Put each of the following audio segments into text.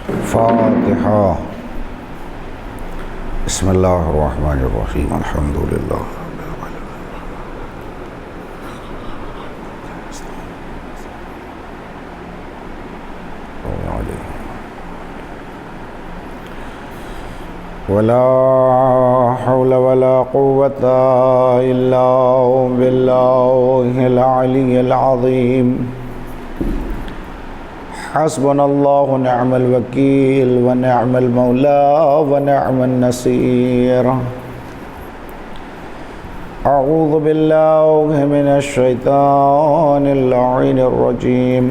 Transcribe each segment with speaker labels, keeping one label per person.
Speaker 1: فاتحہ۔ بسم اللہ الرحمن الرحیم، الحمد للہ ولا حول ولا قوة إلا بالله العلي العظيم حسبنا الله ونعم الوكيل ونعم المولى ونعم النصير أعوذ بالله من الشيطان اللعين الرجيم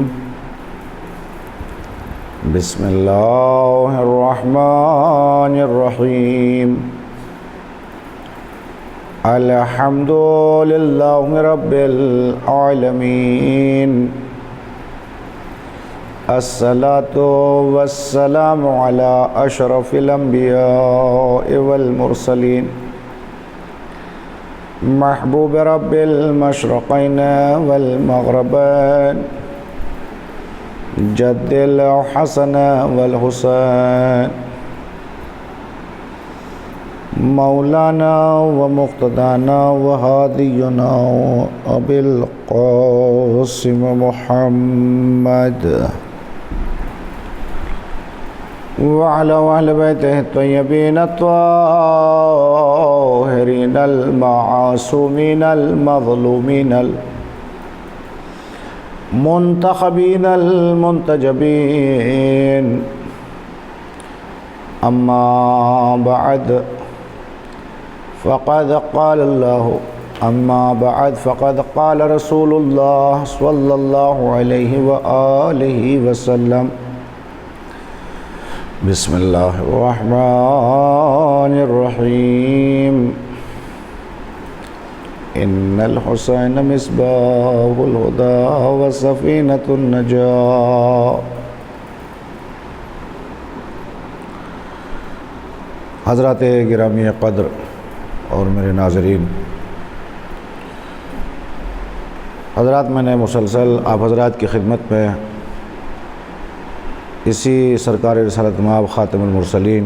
Speaker 1: بسم اللہ الرحمن الرحیم الحمد للہ رب العالمین الصلاة والسلام علی اشرف الانبیاء والمرسلین محبوب رب المشرقین والمغربین جد الحسن والحسین مولانا ومقتدانا وهادينا ابي القاسم محمد وعلى اهل بيته الطيبين الطاهرين المعصومين المظلومين منتخبین المنتجبین اما بعد فقد قال رسول اللہ صلی اللہ علیہ وآلہ وسلم بسم اللہ الرحمن الرحیم ان الحسین مصباح الہدی وسفینۃ النجاة۔ حضرات گرامی قدر اور میرے ناظرین، حضرات میں نے مسلسل آپ حضرات کی خدمت میں اسی سرکار رسالت مآب خاتم المرسلین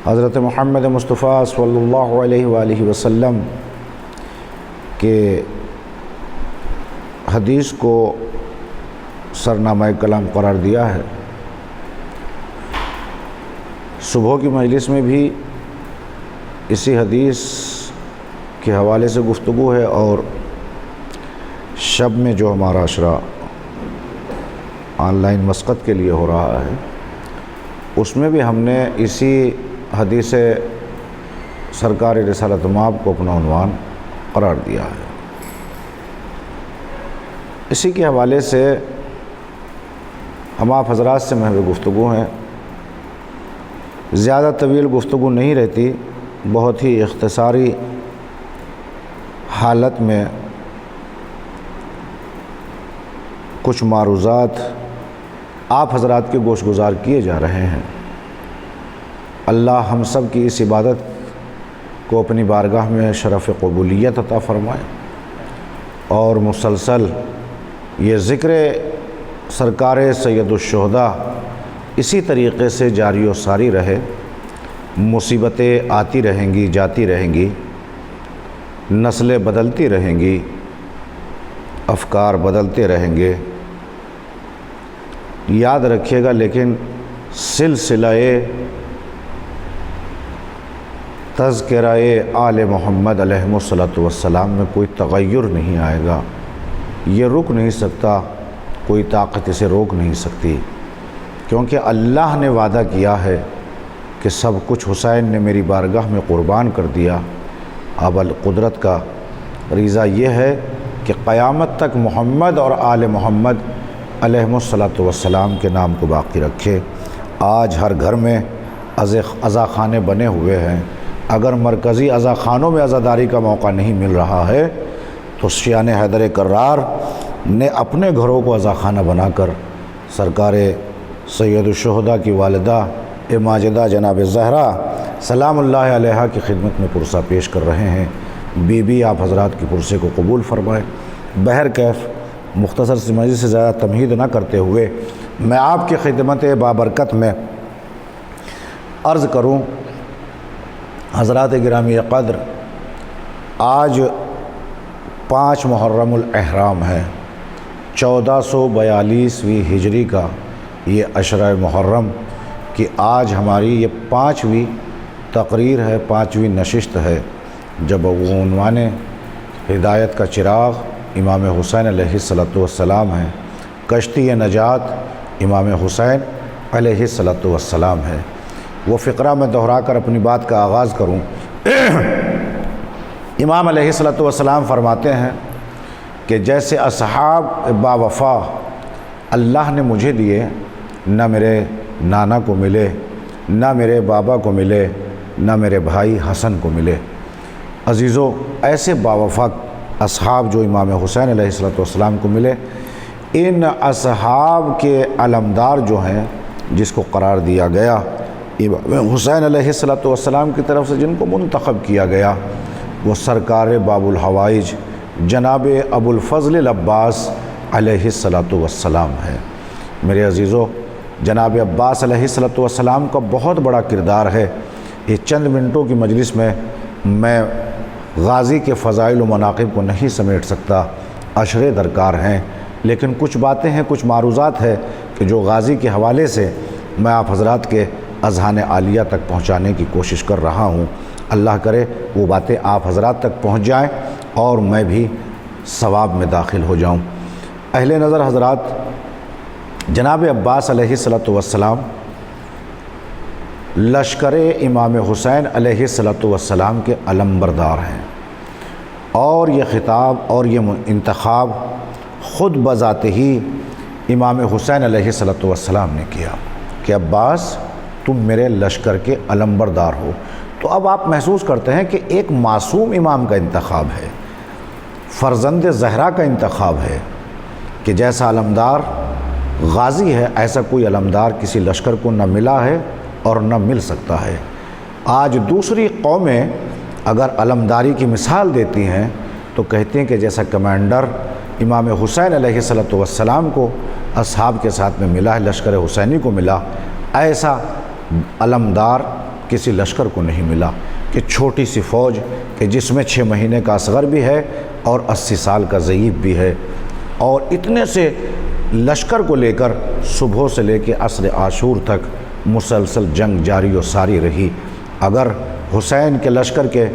Speaker 1: حضرت محمد مصطفیٰ صلی اللہ علیہ وآلہ وسلم کہ حدیث کو سرنامہ کلام قرار دیا ہے۔ صبح کی مجلس میں بھی اسی حدیث کے حوالے سے گفتگو ہے، اور شب میں جو ہمارا عشرہ آن لائن مسقط کے لیے ہو رہا ہے، اس میں بھی ہم نے اسی حدیث سرکار رسالت مآب کو اپنا عنوان قرار دیا ہے۔ اسی کے حوالے سے ہم آپ حضرات سے محض گفتگو ہیں، زیادہ طویل گفتگو نہیں رہتی، بہت ہی اختصاری حالت میں کچھ معروضات آپ حضرات کے گوش گزار کیے جا رہے ہیں۔ اللہ ہم سب کی اس عبادت کو اپنی بارگاہ میں شرف قبولیت عطا فرمائے، اور مسلسل یہ ذکر سرکار سید الشہداء اسی طریقے سے جاری و ساری رہے۔ مصیبتیں آتی رہیں گی، جاتی رہیں گی، نسلیں بدلتی رہیں گی، افکار بدلتے رہیں گے، یاد رکھیے گا، لیکن سلسلہ تذکرہ آل محمد علیہ السلام میں کوئی تغیر نہیں آئے گا۔ یہ رک نہیں سکتا، کوئی طاقت اسے روک نہیں سکتی، کیونکہ اللہ نے وعدہ کیا ہے کہ سب کچھ حسین نے میری بارگاہ میں قربان کر دیا۔ اب القدرت کا ریزہ یہ ہے کہ قیامت تک محمد اور آل محمد علیہ السلام کے نام کو باقی رکھے۔ آج ہر گھر میں عزاخانے بنے ہوئے ہیں، اگر مرکزی عزاخانوں میں عزاداری کا موقع نہیں مل رہا ہے تو شیعان حیدر کرار نے اپنے گھروں کو عزاخانہ بنا کر سرکار سید الشہداء کی والدہ ماجدہ جناب زہرا سلام اللہ علیہا کی خدمت میں پرسہ پیش کر رہے ہیں۔ بی بی آپ حضرات کی پرسے کو قبول فرمائے۔ بہر کیف مختصر سی مجلس سے زیادہ تمہید نہ کرتے ہوئے میں آپ کی خدمت بابرکت میں عرض کروں، حضرات گرامی قدر، آج 5 محرم الاحرام ہے، 1442ویں ہجری کا یہ عشرہ محرم کہ آج ہماری یہ 5ویں تقریر ہے، 5ویں نشست ہے، جب وہ عنوان ہدایت کا چراغ امام حسین علیہ السلام ہے، کشتی نجات امام حسین علیہ السلام ہے۔ وہ فقرہ میں دہرا کر اپنی بات کا آغاز کروں۔ امام علیہ السلام فرماتے ہیں کہ جیسے اصحاب با وفا اللہ نے مجھے دیے، نہ میرے نانا کو ملے، نہ میرے بابا کو ملے، نہ میرے بھائی حسن کو ملے۔ عزیزو، ایسے با وفا اصحاب جو امام حسین علیہ السلام کو ملے، ان اصحاب کے علمدار جو ہیں، جس کو قرار دیا گیا امام حسین علیہ السلام کی طرف سے، جن کو منتخب کیا گیا، وہ سرکار باب الحوائج جناب ابو الفضل العباس علیہ السلام ہے۔ میرے عزیزو، جناب عباس علیہ السلام کا بہت بڑا کردار ہے۔ یہ چند منٹوں کی مجلس میں غازی کے فضائل و مناقب کو نہیں سمیٹ سکتا، عشرے درکار ہیں، لیکن کچھ باتیں ہیں، کچھ معروضات ہیں کہ جو غازی کے حوالے سے میں آپ حضرات کے اذہان عالیہ تک پہنچانے کی کوشش کر رہا ہوں۔ اللہ کرے وہ باتیں آپ حضرات تک پہنچ جائیں اور میں بھی ثواب میں داخل ہو جاؤں۔ اہل نظر حضرات، جناب عباس علیہ السلام لشکر امام حسین علیہ السلام کے علمبردار ہیں، اور یہ خطاب اور یہ انتخاب خود بذات ہی امام حسین علیہ السلام نے کیا کہ عباس تم میرے لشکر کے علمبردار ہو۔ تو اب آپ محسوس کرتے ہیں کہ ایک معصوم امام کا انتخاب ہے، فرزند زہرا کا انتخاب ہے، کہ جیسا علمدار غازی ہے ایسا کوئی علمدار کسی لشکر کو نہ ملا ہے اور نہ مل سکتا ہے۔ آج دوسری قومیں اگر علمداری کی مثال دیتی ہیں تو کہتی ہیں کہ جیسا کمانڈر امام حسین علیہ السلام کو اصحاب کے ساتھ میں ملا ہے، لشکر حسینی کو ملا، ایسا علمدار کسی لشکر کو نہیں ملا، کہ چھوٹی سی فوج کہ جس میں 6 مہینے کا اصغر بھی ہے اور 80 سال کا ضعیف بھی ہے، اور اتنے سے لشکر کو لے کر صبح سے لے کے عصر عاشور تک مسلسل جنگ جاری و ساری رہی۔ اگر حسین کے لشکر کے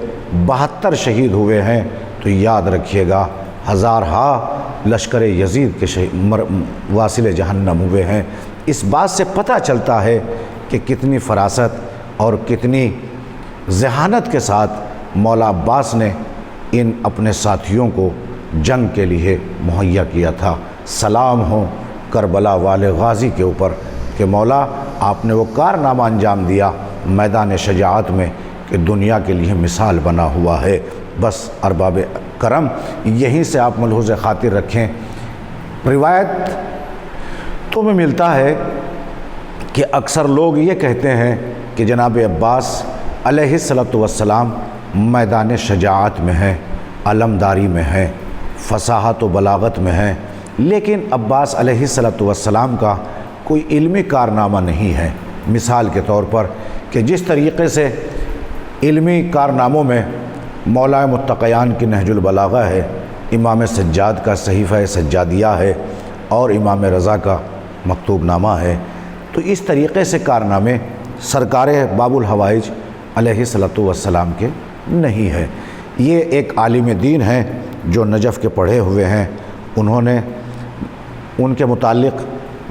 Speaker 1: 72 شہید ہوئے ہیں تو یاد رکھیے گا ہزارہا لشکر یزید کے واصل جہنم ہوئے ہیں۔ اس بات سے پتہ چلتا ہے کہ کتنی فراست اور کتنی ذہانت کے ساتھ مولا عباس نے ان اپنے ساتھیوں کو جنگ کے لیے مہیا کیا تھا۔ سلام ہو کربلا والے غازی کے اوپر کہ مولا آپ نے وہ کارنامہ انجام دیا میدان شجاعت میں کہ دنیا کے لیے مثال بنا ہوا ہے۔ بس ارباب کرم یہیں سے آپ ملحوظ خاطر رکھیں۔ روایت تو میں ملتا ہے کہ اکثر لوگ یہ کہتے ہیں کہ جناب عباس علیہ السلام میدان شجاعت میں ہیں، علمداری میں ہیں، فصاحت و بلاغت میں ہیں، لیکن عباس علیہ السلام کا کوئی علمی کارنامہ نہیں ہے۔ مثال کے طور پر کہ جس طریقے سے علمی کارناموں میں مولا متقیان کی نہج البلاغہ ہے، امام سجاد کا صحیفہ سجادیہ ہے، اور امام رضا کا مکتوب نامہ ہے، تو اس طریقے سے کارنامے سرکار باب الحوائج علیہ السلام کے نہیں ہے۔ یہ ایک عالم دین ہیں جو نجف کے پڑھے ہوئے ہیں، انہوں نے ان کے متعلق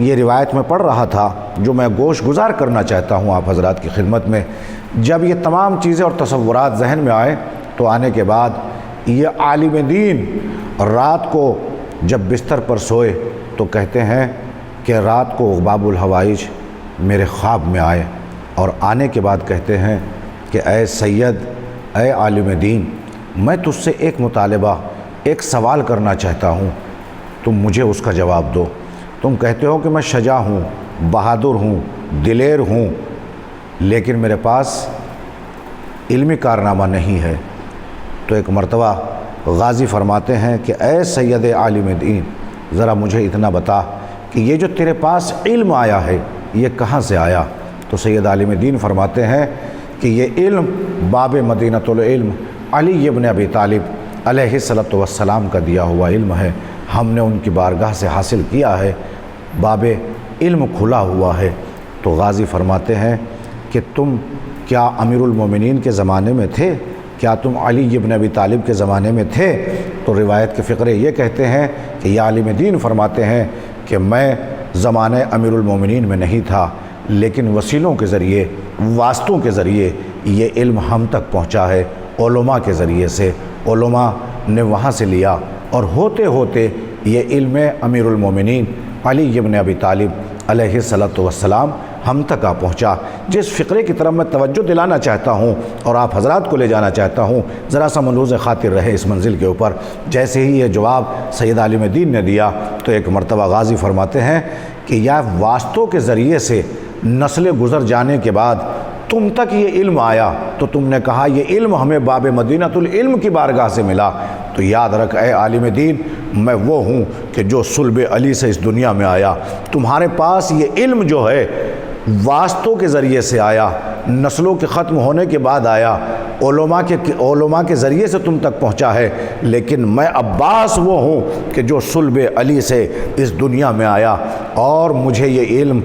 Speaker 1: یہ روایت میں پڑھ رہا تھا جو میں گوش گزار کرنا چاہتا ہوں آپ حضرات کی خدمت میں۔ جب یہ تمام چیزیں اور تصورات ذہن میں آئے تو آنے کے بعد یہ عالم دین رات کو جب بستر پر سوئے تو کہتے ہیں کہ رات کو باب الحوائج میرے خواب میں آئے، اور آنے کے بعد کہتے ہیں کہ اے سید، اے عالم دین، میں تجھ سے ایک مطالبہ، ایک سوال کرنا چاہتا ہوں، تم مجھے اس کا جواب دو۔ تم کہتے ہو کہ میں شجاع ہوں، بہادر ہوں، دلیر ہوں، لیکن میرے پاس علمی کارنامہ نہیں ہے۔ تو ایک مرتبہ غازی فرماتے ہیں کہ اے سید عالم دین، ذرا مجھے اتنا بتا کہ یہ جو تیرے پاس علم آیا ہے یہ کہاں سے آیا؟ تو سید عالم دین فرماتے ہیں کہ یہ علم باب مدینۃ العلم علی ابن ابی طالب علیہ الصلوۃ والسلام کا دیا ہوا علم ہے، ہم نے ان کی بارگاہ سے حاصل کیا ہے، باب علم کھلا ہوا ہے۔ تو غازی فرماتے ہیں کہ تم کیا امیر المومنین کے زمانے میں تھے؟ کیا تم علی ابن ابی طالب کے زمانے میں تھے؟ تو روایت کے فقرے یہ کہتے ہیں کہ یہ عالم دین فرماتے ہیں کہ میں زمانہ امیر المومنین میں نہیں تھا، لیکن وسیلوں کے ذریعے، واسطوں کے ذریعے یہ علم ہم تک پہنچا ہے، علماء کے ذریعے سے، علماء نے وہاں سے لیا، اور ہوتے ہوتے یہ علم امیر المومنین علی ابن ابی طالب علیہ الصلوۃ والسلام ہم تک آ پہنچا۔ جس فقرے کی طرف میں توجہ دلانا چاہتا ہوں اور آپ حضرات کو لے جانا چاہتا ہوں، ذرا سا ملحوظ خاطر رہے اس منزل کے اوپر۔ جیسے ہی یہ جواب سید عالم دین نے دیا تو ایک مرتبہ غازی فرماتے ہیں کہ یا واسطوں کے ذریعے سے نسلیں گزر جانے کے بعد تم تک یہ علم آیا تو تم نے کہا یہ علم ہمیں باب مدینۃ العلم کی بارگاہ سے ملا، تو یاد رکھ اے عالم دین، میں وہ ہوں کہ جو صلب علی سے اس دنیا میں آیا۔ تمہارے پاس یہ علم جو ہے واسطوں کے ذریعے سے آیا، نسلوں کے ختم ہونے کے بعد آیا، علماء کے ذریعے سے تم تک پہنچا ہے، لیکن میں عباس وہ ہوں کہ جو صلب علی سے اس دنیا میں آیا، اور مجھے یہ علم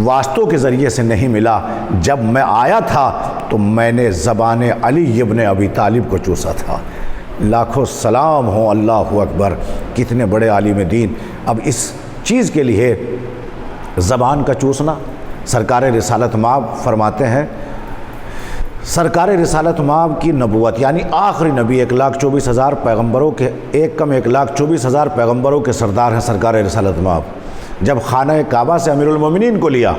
Speaker 1: واسطوں کے ذریعے سے نہیں ملا۔ جب میں آیا تھا تو میں نے زبان علی ابن ابی طالب کو چوسا تھا۔ لاکھوں سلام ہوں، اللہ اکبر، کتنے بڑے عالم دین۔ اب اس چیز کے لیے زبان کا چوسنا، سرکار رسالت مآب فرماتے ہیں، سرکار رسالت مآب کی نبوت یعنی آخری نبی 1,24,000 پیغمبروں کے 1,24,000 پیغمبروں کے سردار ہیں سرکار رسالت مآب۔ جب خانہ کعبہ سے امیر المومنین کو لیا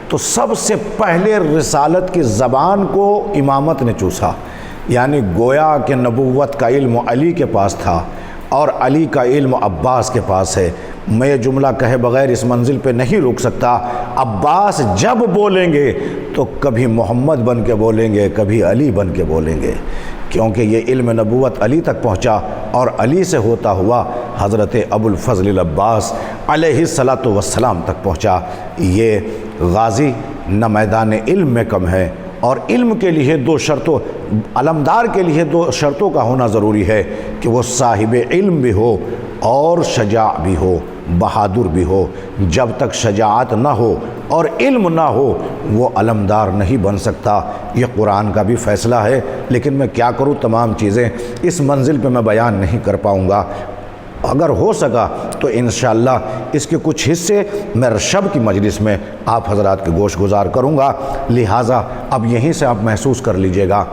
Speaker 1: تو سب سے پہلے رسالت کی زبان کو امامت نے چوسا، یعنی گویا کہ نبوت کا علم علی کے پاس تھا اور علی کا علم عباس کے پاس ہے۔ میں یہ جملہ کہے بغیر اس منزل پہ نہیں رک سکتا۔ عباس جب بولیں گے تو کبھی محمد بن کے بولیں گے، کبھی علی بن کے بولیں گے، کیونکہ یہ علم نبوت علی تک پہنچا اور علی سے ہوتا ہوا حضرت ابو الفضل العباس علیہ الصلوۃ والسلام تک پہنچا۔ یہ غازی نہ میدان علم میں کم ہے، اور علم کے لیے دو شرطوں، علمدار کے لیے دو شرطوں کا ہونا ضروری ہے کہ وہ صاحب علم بھی ہو اور شجاع بھی ہو، بہادر بھی ہو۔ جب تک شجاعت نہ ہو اور علم نہ ہو وہ علمدار نہیں بن سکتا۔ یہ قرآن کا بھی فیصلہ ہے، لیکن میں کیا کروں، تمام چیزیں اس منزل پہ میں بیان نہیں کر پاؤں گا۔ اگر ہو سکا تو انشاءاللہ اس کے کچھ حصے میں شب کی مجلس میں آپ حضرات کے گوش گزار کروں گا۔ لہٰذا اب یہیں سے آپ محسوس کر لیجئے گا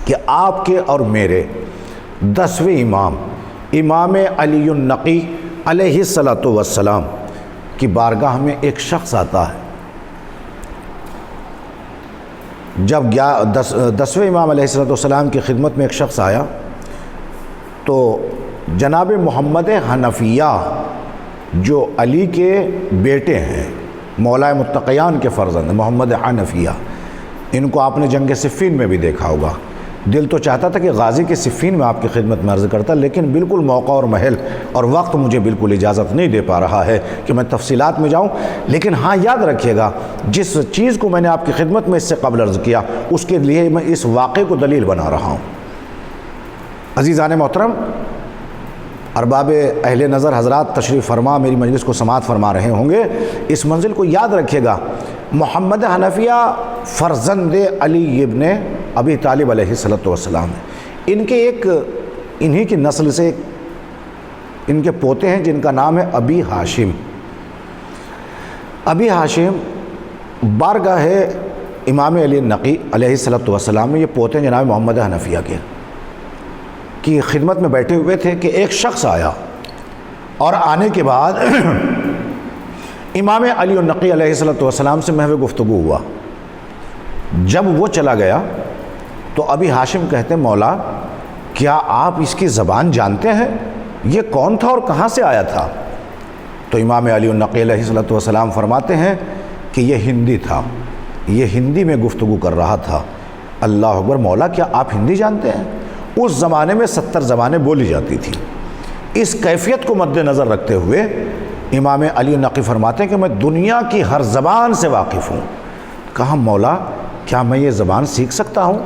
Speaker 1: کہ آپ کے اور میرے 10ویں امام علی النقی علیہ الصلوۃ والسلام کی بارگاہ میں ایک شخص آتا ہے۔ جب 10ویں امام علیہ الصلوۃ والسلام کی خدمت میں ایک شخص آیا تو جناب محمد حنفیہ جو علی کے بیٹے ہیں، مولا متقیان کے فرزند محمد حنفیہ، ان کو آپ نے جنگ صفین میں بھی دیکھا ہوگا۔ دل تو چاہتا تھا کہ غازی کے صفین میں آپ کی خدمت میں عرض کرتا، لیکن بالکل موقع اور محل اور وقت مجھے بالکل اجازت نہیں دے پا رہا ہے کہ میں تفصیلات میں جاؤں۔ لیکن ہاں یاد رکھیے گا، جس چیز کو میں نے آپ کی خدمت میں اس سے قبل عرض کیا اس کے لیے میں اس واقعے کو دلیل بنا رہا ہوں۔ عزیزان محترم، ارباب اہل نظر حضرات تشریف فرما میری مجلس کو سماعت فرما رہے ہوں گے، اس منزل کو یاد رکھیے گا۔ محمد حنفیہ فرزند علی ابن ابی طالب علیہ الصلوۃ والسلام ہے۔ انہی کی نسل سے ان کے پوتے ہیں جن کا نام ہے ابی ہاشم۔ ابی ہاشم بارگاہ امام علی النقی علیہ الصلوۃ والسلام میں یہ پوتے ہیں جناب محمد حنفیہ کے کی خدمت میں بیٹھے ہوئے تھے کہ ایک شخص آیا، اور آنے کے بعد امام علی النقی علیہ الصلوۃ والسلام سے محو گفتگو ہوا۔ جب وہ چلا گیا تو ابی ہاشم کہتے مولا کیا آپ اس کی زبان جانتے ہیں؟ یہ کون تھا اور کہاں سے آیا تھا؟ تو امام علی النقی علیہ الصلوۃ والسلام فرماتے ہیں کہ یہ ہندی تھا، یہ ہندی میں گفتگو کر رہا تھا۔ اللہ اکبر، مولا کیا آپ ہندی جانتے ہیں؟ اس زمانے میں 70 زبانیں بولی جاتی تھیں۔ اس کیفیت کو مد نظر رکھتے ہوئے امام علی نقی فرماتے ہیں کہ میں دنیا کی ہر زبان سے واقف ہوں۔ کہا مولا کیا میں یہ زبان سیکھ سکتا ہوں؟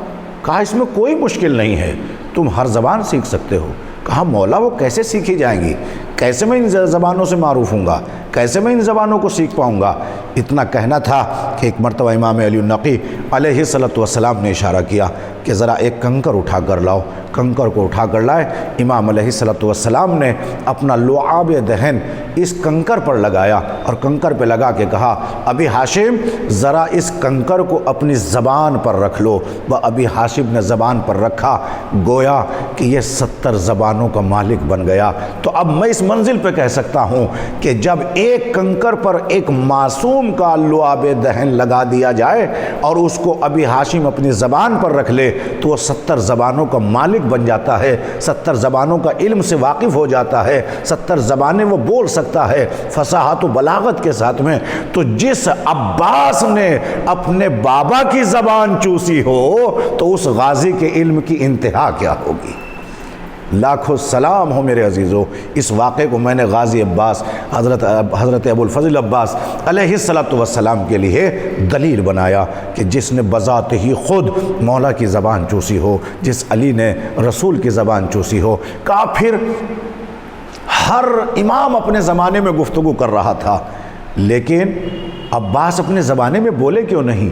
Speaker 1: کہا اس میں کوئی مشکل نہیں ہے، تم ہر زبان سیکھ سکتے ہو۔ کہا مولا وہ کیسے سیکھی جائیں گی؟ کیسے میں ان زبانوں سے معروف ہوں گا؟ کیسے میں ان زبانوں کو سیکھ پاؤں گا؟ اتنا کہنا تھا کہ ایک مرتبہ امام علی النقی علیہ السلام نے اشارہ کیا کہ ذرا ایک کنکر اٹھا کر لاؤ۔ کنکر کو اٹھا کر لائے۔ امام علیہ السلام نے اپنا لعاب دہن اس کنکر پر لگایا اور کنکر پہ لگا کے کہا ابی ہاشم ذرا اس کنکر کو اپنی زبان پر رکھ لو۔ وہ ابی ہاشم نے زبان پر رکھا، گویا کہ یہ 70 زبانوں کا مالک بن گیا۔ تو اب میں اس منزل پہ کہہ سکتا ہوں کہ جب ایک کنکر پر ایک معصوم کا لعاب دہن لگا دیا جائے اور اس کو ابی ہاشم اپنی زبان پر رکھ لے تو وہ 70 زبانوں کا مالک بن جاتا ہے، 70 زبانوں کا علم سے واقف ہو جاتا ہے، 70 زبانیں وہ بول سکتا ہے فصاحت و بلاغت کے ساتھ میں۔ تو جس عباس نے اپنے بابا کی زبان چوسی ہو تو اس غازی کے علم کی انتہا کیا ہوگی؟ لاکھوں سلام ہو میرے عزیزو۔ اس واقعے کو میں نے غازی عباس حضرت ابو الفضل عباس علیہ السلام کے لیے دلیل بنایا کہ جس نے بذات ہی خود مولا کی زبان چوسی ہو، جس علی نے رسول کی زبان چوسی ہو۔ کہا پھر ہر امام اپنے زمانے میں گفتگو کر رہا تھا، لیکن عباس اپنے زمانے میں بولے کیوں نہیں؟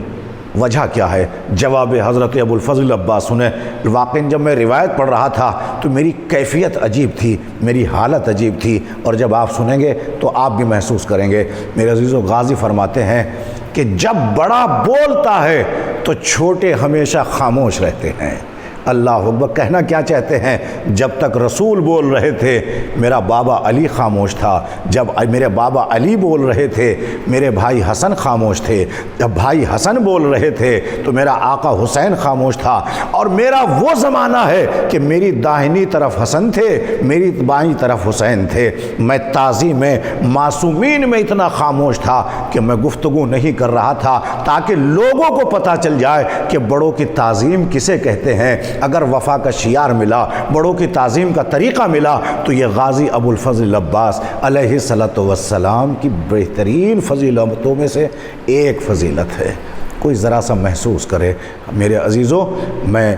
Speaker 1: وجہ کیا ہے؟ جواب حضرت ابو الفضل عباس سنیں۔ واقعی جب میں روایت پڑھ رہا تھا تو میری کیفیت عجیب تھی، میری حالت عجیب تھی، اور جب آپ سنیں گے تو آپ بھی محسوس کریں گے۔ میرے عزیزو غازی فرماتے ہیں کہ جب بڑا بولتا ہے تو چھوٹے ہمیشہ خاموش رہتے ہیں۔ اللہ اکبر، کہنا کیا چاہتے ہیں؟ جب تک رسول بول رہے تھے میرا بابا علی خاموش تھا، جب میرے بابا علی بول رہے تھے میرے بھائی حسن خاموش تھے، جب بھائی حسن بول رہے تھے تو میرا آقا حسین خاموش تھا، اور میرا وہ زمانہ ہے کہ میری داہنی طرف حسن تھے، میری بائیں طرف حسین تھے۔ میں تعظیم میں معصومین میں اتنا خاموش تھا کہ میں گفتگو نہیں کر رہا تھا تاکہ لوگوں کو پتہ چل جائے کہ بڑوں کی تعظیم کسے کہتے ہیں۔ اگر وفا کا شعار ملا، بڑوں کی تعظیم کا طریقہ ملا، تو یہ غازی ابو الفضل عباس علیہ السلام کی بہترین فضیلتوں میں سے ایک فضیلت ہے۔ کوئی ذرا سا محسوس کرے۔ میرے عزیزو، میں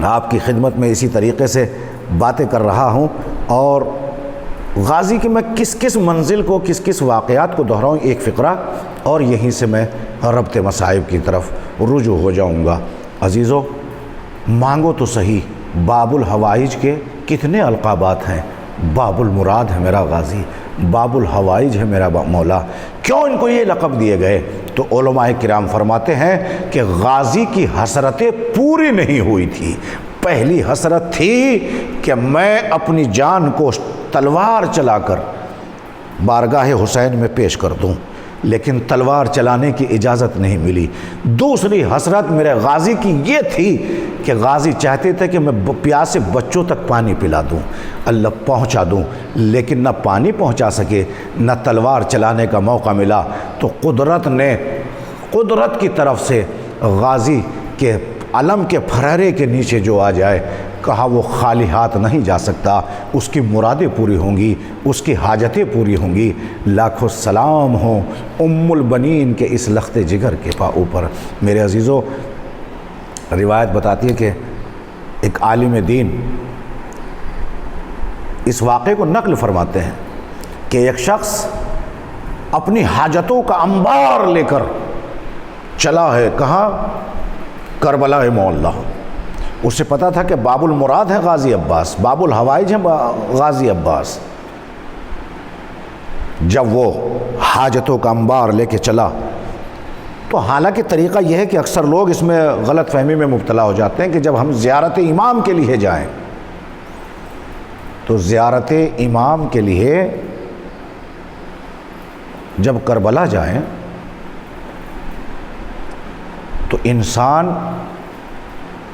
Speaker 1: آپ کی خدمت میں اسی طریقے سے باتیں کر رہا ہوں، اور غازی کی میں کس کس منزل کو، کس کس واقعات کو دہراؤں، ایک فقرہ اور یہیں سے میں ربط مصائب کی طرف رجوع ہو جاؤں گا۔ عزیزو، مانگو تو صحیح، باب الحوائج کے کتنے القابات ہیں۔ باب المراد ہے میرا غازی، باب الحوائج ہے میرا مولا۔ کیوں ان کو یہ لقب دیے گئے؟ تو علماء کرام فرماتے ہیں کہ غازی کی حسرتیں پوری نہیں ہوئی تھی۔ پہلی حسرت تھی کہ میں اپنی جان کو تلوار چلا کر بارگاہ حسین میں پیش کر دوں، لیکن تلوار چلانے کی اجازت نہیں ملی۔ دوسری حسرت میرے غازی کی یہ تھی کہ غازی چاہتے تھے کہ میں پیاسے بچوں تک پانی پلا دوں، اللہ پہنچا دوں، لیکن نہ پانی پہنچا سکے، نہ تلوار چلانے کا موقع ملا۔ تو قدرت کی طرف سے غازی کے علم کے پھرارے کے نیچے جو آ جائے، کہا وہ خالی ہاتھ نہیں جا سکتا، اس کی مرادیں پوری ہوں گی، اس کی حاجتیں پوری ہوں گی۔ لاکھوں سلام ہوں ام البنین کے اس لخت جگر کے اوپر۔ میرے عزیزو، روایت بتاتی ہے کہ ایک عالم دین اس واقعے کو نقل فرماتے ہیں کہ ایک شخص اپنی حاجتوں کا انبار لے کر چلا ہے، کہاں؟ کربلا معلیٰ۔ اسے پتا تھا کہ باب المراد ہے غازی عباس، باب الحوائج ہے غازی عباس۔ جب وہ حاجتوں کا انبار لے کے چلا تو حالانکہ طریقہ یہ ہے کہ اکثر لوگ اس میں غلط فہمی میں مبتلا ہو جاتے ہیں کہ جب ہم زیارت امام کے لیے جائیں تو زیارت امام کے لیے جب کربلا جائیں تو انسان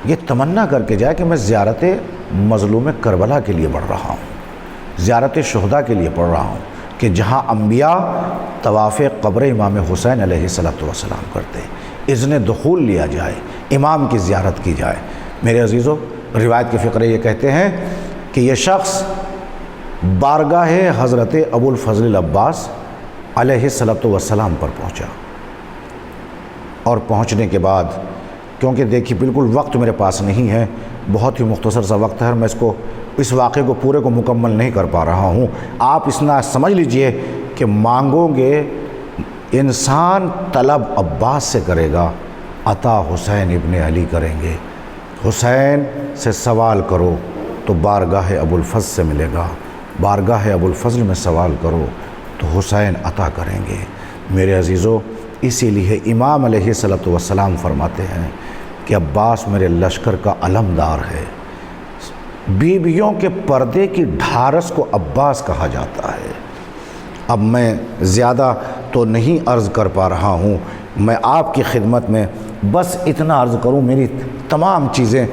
Speaker 1: یہ تمنا کر کے جائے کہ میں زیارت مظلوم کربلا کے لیے بڑھ رہا ہوں، زیارت شہداء کے لیے پڑھ رہا ہوں، کہ جہاں انبیاء طواف قبر امام حسین علیہ السلام کرتے، اذن دخول لیا جائے، امام کی زیارت کی جائے۔ میرے عزیزو، روایت کے فقرے یہ کہتے ہیں کہ یہ شخص بارگاہ حضرت ابوالفضل عباس علیہ السلام پر پہنچا، اور پہنچنے کے بعد کیونکہ دیکھیے بالکل وقت میرے پاس نہیں ہے، بہت ہی مختصر سا وقت ہے، میں اس واقعے کو پورے کو مکمل نہیں کر پا رہا ہوں۔ آپ اتنا سمجھ لیجئے کہ مانگو گے انسان طلب عباس سے کرے گا، عطا حسین ابن علی کریں گے۔ حسین سے سوال کرو تو بارگاہ ابوالفضل سے ملے گا، بارگاہ ابوالفضل میں سوال کرو تو حسین عطا کریں گے۔ میرے عزیزو، اسی لیے امام علیہ السلام فرماتے ہیں کہ عباس میرے لشکر کا علمدار ہے۔ بیویوں کے پردے کی ڈھارس کو عباس کہا جاتا ہے۔ اب میں زیادہ تو نہیں عرض کر پا رہا ہوں، میں آپ کی خدمت میں بس اتنا عرض کروں، میری تمام چیزیں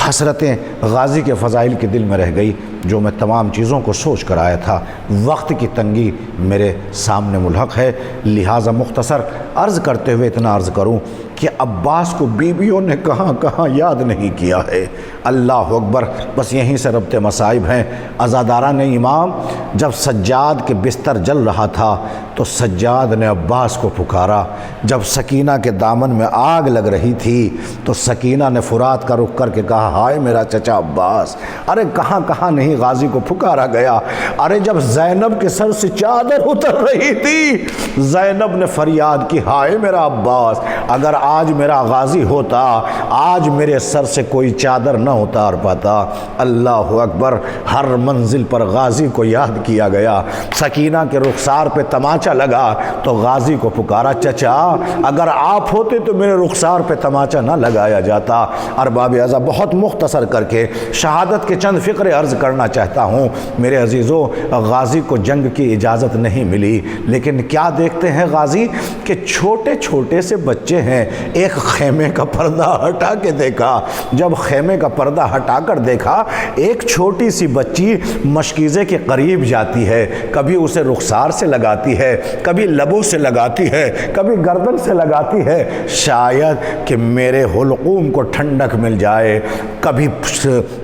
Speaker 1: حسرتیں غازی کے فضائل کے دل میں رہ گئی، جو میں تمام چیزوں کو سوچ کر آیا تھا۔ وقت کی تنگی میرے سامنے ملحق ہے، لہٰذا مختصر عرض کرتے ہوئے اتنا عرض کروں کہ عباس کو بیویوں نے کہاں کہاں یاد نہیں کیا ہے۔ اللہ اکبر، بس یہیں سے ربط مصائب ہیں۔ عزاداران امام جب سجاد کے بستر جل رہا تھا تو سجاد نے عباس کو پکارا۔ جب سکینہ کے دامن میں آگ لگ رہی تھی تو سکینہ نے فرات کا رخ کر کے کہا، ہائے میرا چچا عباس۔ ارے کہاں کہاں نہیں غازی کو پکارا گیا۔ ارے جب زینب کے سر سے چادر اتر رہی تھی، زینب نے فریاد کی، ہائے میرا عباس، اگر آج میرا غازی ہوتا، آج میرے سر سے کوئی چادر نہ اتار پاتا۔ اللہ اکبر، ہر منزل پر غازی کو یاد کیا گیا۔ سکینہ کے رخسار پہ تماچا لگا تو غازی کو پکارا، چچا اگر آپ ہوتے تو میرے رخسار پہ تماچا نہ لگایا جاتا۔ ارباب اعضا، بہت مختصر کر کے شہادت کے چند فقرے عرض کرنا چاہتا ہوں۔ میرے عزیزو، غازی کو جنگ کی اجازت نہیں ملی، لیکن کیا دیکھتے ہیں غازی کہ چھوٹے چھوٹے سے بچے ہیں۔ ایک خیمے کا پردہ ہٹا کے دیکھا، جب خیمے کا پردہ ہٹا کر دیکھا، ایک چھوٹی سی بچی مشکیزے کے قریب جاتی ہے، کبھی اسے رخسار سے لگاتی ہے، کبھی لبوں سے لگاتی ہے، کبھی گردن سے لگاتی ہے، شاید کہ میرے حلقوم کو ٹھنڈک مل جائے۔ کبھی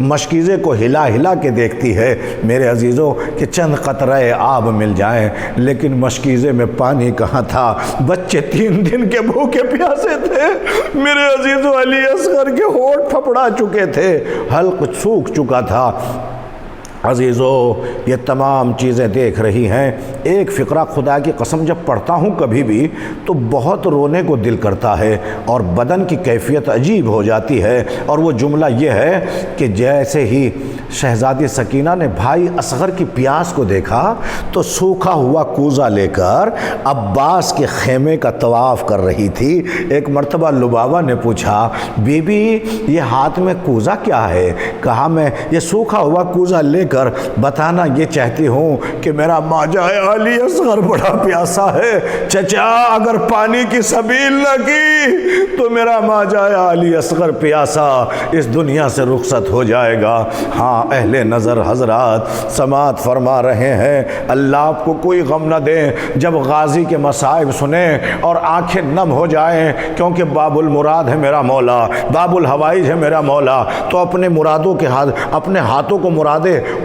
Speaker 1: مشکیزے کو ہلا ہلا کے دیکھتی ہے، میرے عزیزوں، کہ چند قطرے آب مل جائیں، لیکن مشکیزے میں پانی کہاں تھا۔ بچے 3 دن کے بھوکے پیاسے تھے، میرے عزیزو، علی اصغر کے ہونٹ پھپڑا چکے تھے، حلق سوکھ چکا تھا۔ عزیزو، یہ تمام چیزیں دیکھ رہی ہیں۔ ایک فقرہ خدا کی قسم جب پڑھتا ہوں کبھی بھی تو بہت رونے کو دل کرتا ہے اور بدن کی کیفیت عجیب ہو جاتی ہے، اور وہ جملہ یہ ہے کہ جیسے ہی شہزادی سکینہ نے بھائی اصغر کی پیاس کو دیکھا تو سوکھا ہوا کوزہ لے کر عباس کے خیمے کا طواف کر رہی تھی۔ ایک مرتبہ لبابہ نے پوچھا، بی بی یہ ہاتھ میں کوزہ کیا ہے؟ کہا، میں یہ سوکھا ہوا کوزہ لے کر بتانا یہ چاہتی ہوں کہ میرا ماجائے علی اصغر بڑا پیاسا ہے۔ چچا اگر پانی کی سبیل نہ کی تو میرا ماجائے علی اصغر پیاسا اس دنیا سے رخصت ہو جائے گا۔ ہاں اہل نظر حضرات سماعت فرما رہے ہیں، اللہ آپ کو کوئی غم نہ دیں۔ جب غازی کے مصائب سنیں اور آنکھیں نم ہو جائیں، کیونکہ باب المراد ہے میرا مولا، باب الحوائج ہے میرا مولا، تو اپنے مرادوں کے اپنے ہاتھوں کو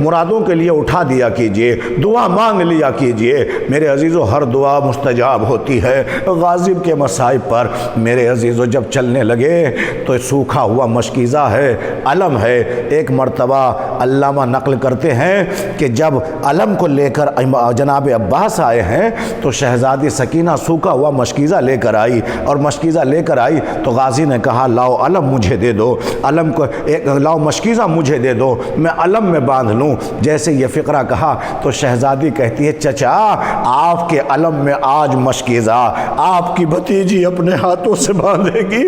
Speaker 1: مرادوں کے لیے اٹھا دیا کیجئے، دعا مانگ لیا کیجئے۔ میرے عزیزو، ہر دعا مستجاب ہوتی ہے۔ غازب کے مصائب پر میرے عزیزو جب چلنے لگے تو سوکھا ہوا مشکیزہ ہے، علم ہے۔ ایک مرتبہ علامہ نقل کرتے ہیں کہ جب علم کو لے کر جناب عباس آئے ہیں تو شہزادی سکینہ سوکھا ہوا مشکیزہ لے کر آئی، اور مشکیزہ لے کر آئی تو غازی نے کہا، لاؤ علم مجھے دے دو، علم کو لاؤ مشکیزہ مجھے دے دو، میں علم میں باندھ لوں۔ جیسے یہ فقرہ کہا تو شہزادی کہتی ہے، چچا آپ کے علم میں آج مشکیزہ آپ کی بھتیجی اپنے ہاتھوں سے باندھے گی۔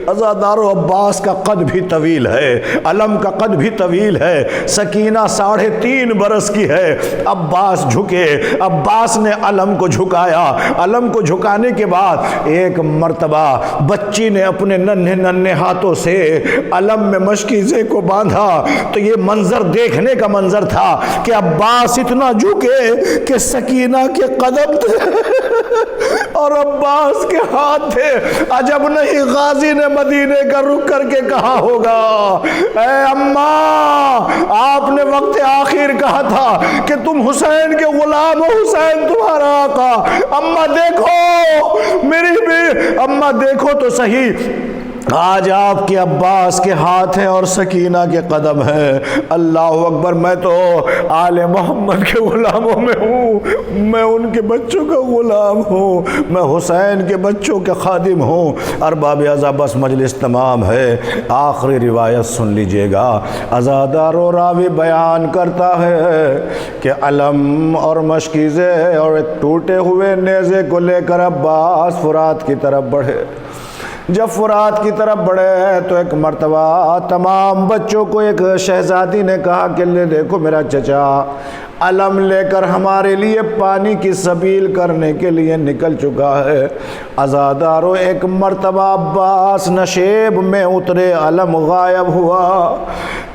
Speaker 1: عزادارو، عباس کا قد بھی طویل ہے، علم کا قد بھی طویل ہے، سکینہ 3.5 برس کی ہے۔ عباس جھکے، عباس نے علم کو جھکایا، علم کو جھکانے کے بعد ایک مرتبہ بچی نے اپنے ننھے ننھے ہاتھوں سے علم میں مشکیزے کو باندھا تو یہ منظر دیکھنے کا منظر تھا کہ عباس اتنا جھکے کہ سکینہ کے قدم تھے اور عباس کے ہاتھ تھے۔ عجب نہیں غازی نے مدینے کا رخ کر کے کہا ہوگا، اے اماں آپ نے وقت آخر کہا تھا کہ تم حسین کے غلام ہو، حسین تمہارا آقا۔ اماں دیکھو میری بھی، اماں دیکھو تو صحیح، آج آپ کے عباس کے ہاتھ ہیں اور سکینہ کے قدم ہیں۔ اللہ اکبر، میں تو آل محمد کے غلاموں میں ہوں، میں ان کے بچوں کا غلام ہوں، میں حسین کے بچوں کے خادم ہوں۔ ارباب اعضاء بس مجلس تمام ہے، آخری روایت سن لیجئے گا۔ عزادار و راوی بیان کرتا ہے کہ علم اور مشکیزے اور ایک ٹوٹے ہوئے نیزے کو لے کر عباس فرات کی طرف بڑھے۔ جب فرات کی طرف بڑھے تو ایک مرتبہ تمام بچوں کو ایک شہزادی نے کہا کہ لے دیکھو میرا چچا علم لے کر ہمارے لیے پانی کی سبیل کرنے کے لیے نکل چکا ہے۔ عزادارو، ایک مرتبہ عباس نشیب میں اترے، علم غائب ہوا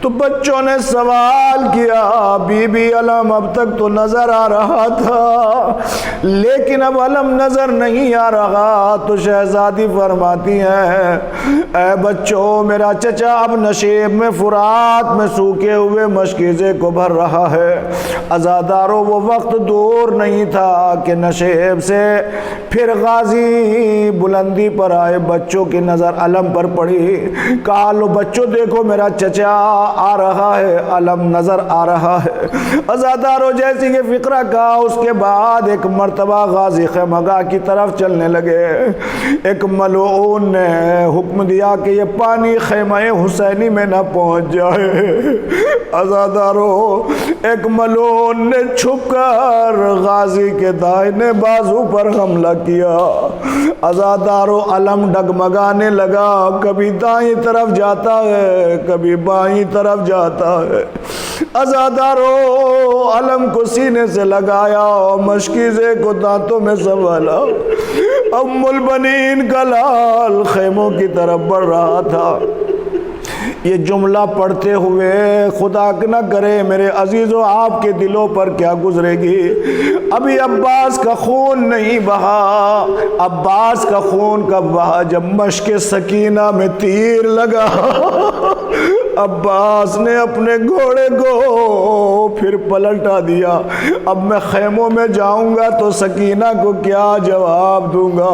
Speaker 1: تو بچوں نے سوال کیا، بی بی علم اب تک تو نظر آ رہا تھا لیکن اب علم نظر نہیں آ رہا۔ تو شہزادی فرماتی ہیں، اے بچوں، میرا چچا اب نشیب میں فرات میں سوکھے ہوئے مشکیزے کو بھر رہا ہے۔ عزادارو، وہ وقت دور نہیں تھا کہ نشیب سے پھر غازی بلندی پر آئے، بچوں کی نظر علم پر پڑی، کہا لو بچوں دیکھو میرا چچا آ رہا ہے، علم نظر آ رہا ہے۔ عزادارو، جیسی یہ فقرہ کہا اس کے بعد ایک مرتبہ غازی خیمگاہ کی طرف چلنے لگے۔ ایک ملعون نے حکم دیا کہ یہ پانی خیمہ حسینی میں نہ پہنچ جائے۔ عزادارو، ایک ملعون نے چھپ کر غازی کے دائنے بازو پر حملہ کیا۔ عزادارو، علم ڈگمگانے لگا، کبھی دائیں طرف جاتا ہے کبھی بائیں طرف جاتا ہے۔ عزادارو، علم کو سینے سے لگایا اور مشکیزے کو دانتوں میں سنبھالا۔ ام البنین کا لال خیموں کی طرف بڑھ رہا تھا۔ یہ جملہ پڑھتے ہوئے خدا نہ کرے میرے عزیزو آپ کے دلوں پر کیا گزرے گی۔ ابھی عباس کا خون نہیں بہا، عباس کا خون کب بہا؟ جب مشک سکینہ میں تیر لگا۔ عباس نے اپنے گھوڑے کو پھر پلٹا دیا۔ اب میں خیموں میں جاؤں گا تو سکینہ کو کیا جواب دوں گا؟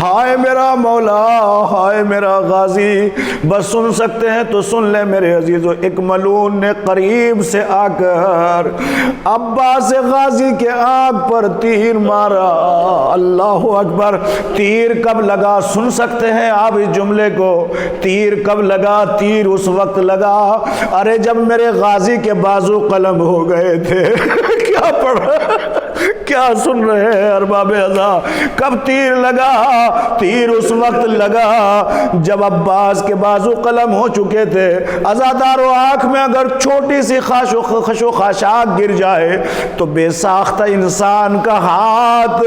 Speaker 1: ہائے میرا مولا، ہائے میرا غازی۔ بس سن سکتے ہیں تو سن لے میرے عزیزو۔ ایک ملعون نے قریب سے آ کر عباس غازی کے آنکھ پر تیر مارا۔ اللہ اکبر! تیر کب لگا سن سکتے ہیں آپ اس جملے کو؟ تیر کب لگا؟ تیر اس وقت لگا ارے جب میرے غازی کے بازو قلم ہو گئے تھے۔ کیا پڑھ رہے کیا سن رہے ہیں ارباب اعضاء؟ کب تیر لگا؟ تیر اس وقت لگا جب عباس کے بازو قلم ہو چکے تھے۔ عزادارو، آنکھ میں اگر چھوٹی سی خش و خاشاک گر جائے تو بے ساختہ انسان کا ہاتھ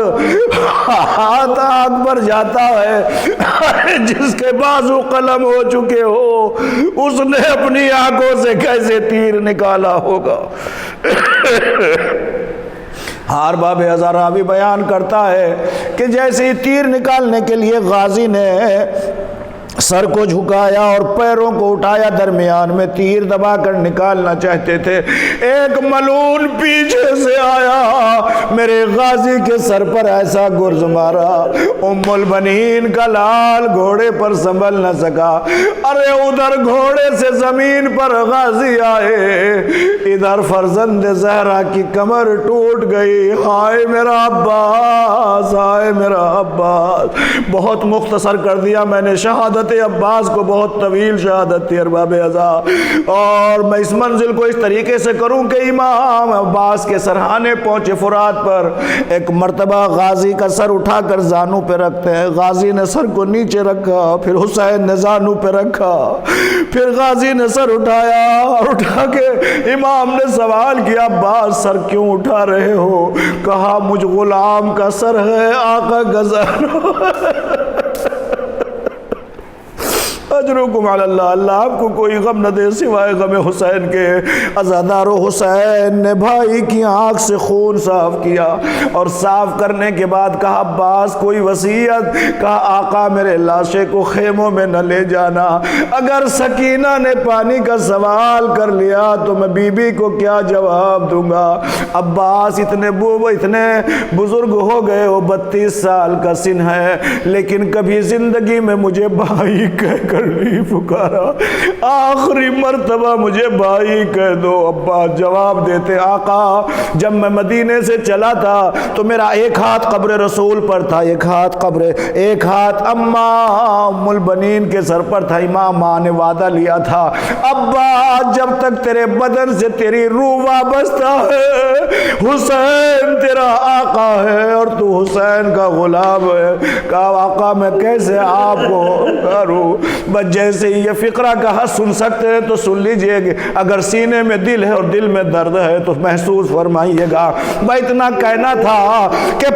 Speaker 1: آنکھ پر جاتا ہے۔ جس کے بازو قلم ہو چکے ہو اس نے اپنی آنکھوں سے کیسے تیر نکالا ہوگا؟ ہار باب اعضاء راوی بیان کرتا ہے کہ جیسے ہی تیر نکالنے کے لیے غازی نے سر کو جھکایا اور پیروں کو اٹھایا، درمیان میں تیر دبا کر نکالنا چاہتے تھے، ایک ملعون پیچھے سے آیا، میرے غازی کے سر پر ایسا گرز مارا، ام البنین کا لال گھوڑے پر سنبھل نہ سکا۔ ارے ادھر گھوڑے سے زمین پر غازی آئے، ادھر فرزند زہرا کی کمر ٹوٹ گئی۔ ہائے میرا عباس، ہائے میرا عباس۔ بہت مختصر کر دیا میں نے، شہادت عباس کو بہت طویل شہادت تھی ارباب اعضاء، اور میں اس منزل کو اس طریقے سے کروں کہ امام عباس کے سرحانے پہنچے فرات پر۔ ایک مرتبہ غازی کا سر اٹھا کر زانو پہ رکھتے ہیں، غازی نے سر کو نیچے رکھا، پھر حسین نے زانو پہ رکھا، پھر غازی نے سر اٹھایا اور اٹھا کے امام نے سوال کیا، عباس سر کیوں اٹھا رہے ہو؟ کہا مجھ غلام کا سر ہے، آقا کا زانو۔ اجرکم علی اللہ، اللہ آپ کو کوئی غم نہ دے سوائے غم حسین کے۔ عزادارو حسین نے بھائی کی آنکھ سے خون صاف کیا، اور صاف کرنے کے بعد کہا عباس کوئی وصیت؟ کہا آقا میرے لاشے کو خیموں میں نہ لے جانا، اگر سکینہ نے پانی کا سوال کر لیا تو میں بی بی کو کیا جواب دوں گا؟ عباس اتنے بزرگ ہو گئے، وہ 32 سال کا سن ہے، لیکن کبھی زندگی میں مجھے بھائی کہہ کر نہیں پکارا، آخری مرتبہ مجھے بھائی کہہ دو۔ عباس جواب دیتے آقا جب میں مدینے سے چلا تھا تو میرا ایک ہاتھ قبر رسول پر تھا، ایک ہاتھ ام البنین کے سر پر تھا، امام ماں نے وعدہ لیا تھا عباس جب تک تیرے بدن سے تیری روح وابستہ ہے حسین تیرا آقا ہے اور تو حسین کا غلام ہے۔ کہا آقا میں کیسے آپ کو کروں؟ بس جیسے یہ فقرہ کہا سن سکتے ہیں تو سن لیجئے، اگر سینے میں دل ہے اور دل میں درد ہے تو محسوس فرمائیے گا۔ بھائی اتنا کہنا تھا کہ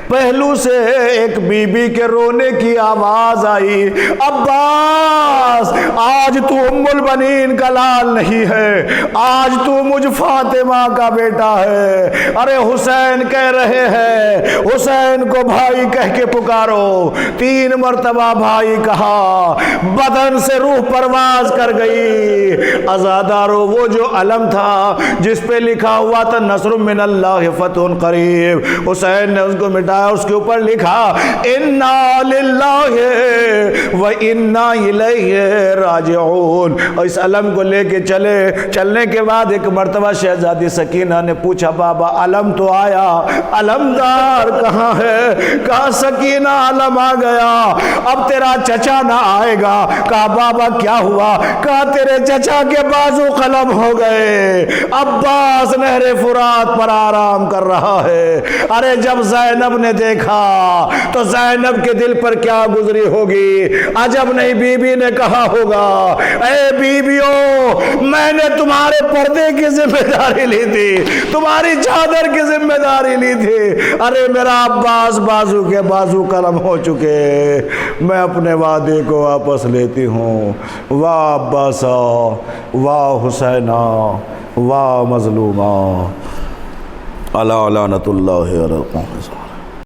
Speaker 1: پہلو سے ایک بی بی کے رونے کی آواز آئی، عباس آج تو ام البنین کا لال نہیں ہے، آج تو مجھ فاطمہ کا بیٹا ہے۔ ارے حسین کہہ رہے ہیں حسین کو بھائی کہہ کے پکارو۔ 3 مرتبہ بھائی کہا، بدن سے روح پرواز کر گئی۔ عزادارو وہ جو علم تھا جس پہ لکھا ہوا تھا نصر من اللہ فتح قریب، حسین نے اس کو مٹایا، اس کے اوپر لکھا انا للہ و انا الیہ راجعون۔ اور اس علم کو لے کے چلنے کے بعد ایک مرتبہ شہزادی سکینہ نے پوچھا بابا علم تو آیا، علمدار کہاں ہے؟ کہا سکینہ علم آ گیا، اب تیرا چچا نہ آئے گا۔ کہا بابا کیا ہوا؟ کہا تیرے چچا کے بازو قلم ہو گئے، عباس نہر فرات پر آرام کر رہا ہے۔ ارے جب زینب نے دیکھا تو زینب کے دل پر کیا گزری ہوگی؟ عجب نہیں بی بی نے کہا ہوگا اے بیویوں میں نے تمہارے پردے کی ذمہ داری لی تھی، تمہاری چادر کی ذمہ داری لی تھی، ارے میرا عباس بازو کے بازو قلم ہو چکے، میں اپنے وعدے کو واپس لیتی ہوں۔ واہ عباسا، واہ حسینہ، واہ مظلومہ، علی لعنت اللہ علیہ۔